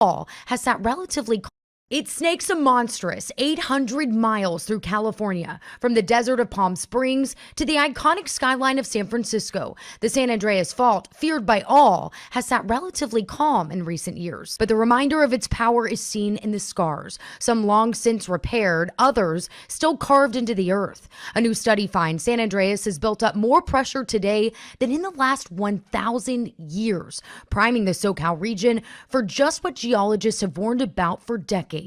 has sat relatively. It snakes a monstrous 800 miles through California, from the desert of Palm Springs to the iconic skyline of San Francisco. The San Andreas Fault, feared by all, has sat relatively calm in recent years. But the reminder of its power is seen in the scars, some long since repaired, others still carved into the earth. A new study finds San Andreas has built up more pressure today than in the last 1,000 years, priming the SoCal region for just what geologists have warned about for decades.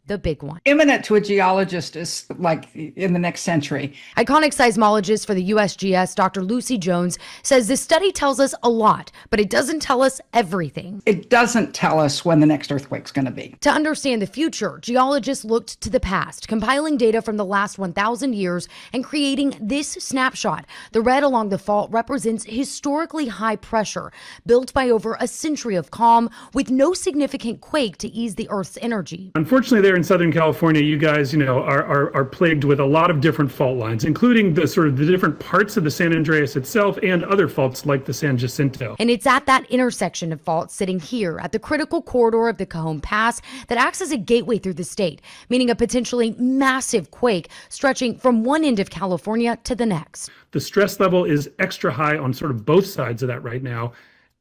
The big one. Imminent to a geologist is like in the next century. Iconic seismologist for the USGS, Dr. Lucy Jones, says this study tells us a lot, but it doesn't tell us everything. It doesn't tell us when the next earthquake's going to be. To understand the future, geologists looked to the past, compiling data from the last 1,000 years and creating this snapshot. The red along the fault represents historically high pressure, built by over a century of calm, with no significant quake to ease the Earth's energy. Unfortunately, there in Southern California, you guys, are plagued with a lot of different fault lines, including the different parts of the San Andreas itself and other faults like the San Jacinto. And it's at that intersection of faults sitting here at the critical corridor of the Cajon Pass that acts as a gateway through the state, meaning a potentially massive quake stretching from one end of California to the next. The stress level is extra high on both sides of that right now,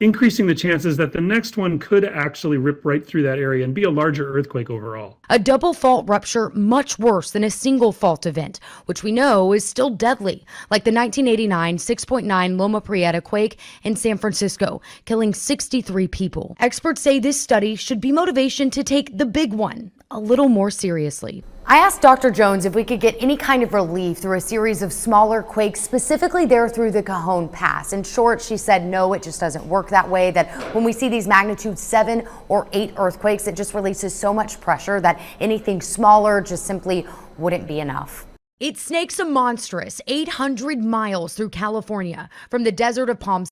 increasing the chances that the next one could actually rip right through that area and be a larger earthquake overall. A double fault rupture much worse than a single fault event, which we know is still deadly, like the 1989 6.9 Loma Prieta quake in San Francisco, killing 63 people. Experts say this study should be motivation to take the big one a little more seriously. I asked Dr. Jones if we could get any kind of relief through a series of smaller quakes, specifically there through the Cajon Pass. In short, she said, no, it just doesn't work that way, that when we see these magnitude 7 or 8 earthquakes, it just releases so much pressure that anything smaller just simply wouldn't be enough. It snakes a monstrous 800 miles through California, from the desert of Palm.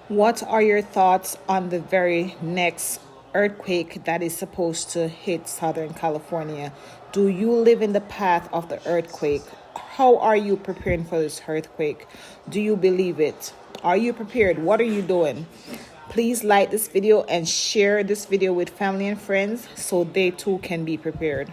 What are your thoughts on the very next earthquake that is supposed to hit Southern California? Do you live in the path of the earthquake? How are you preparing for this earthquake? Do you believe it? Are you prepared? What are you doing? Please like this video and share this video with family and friends so they too can be prepared.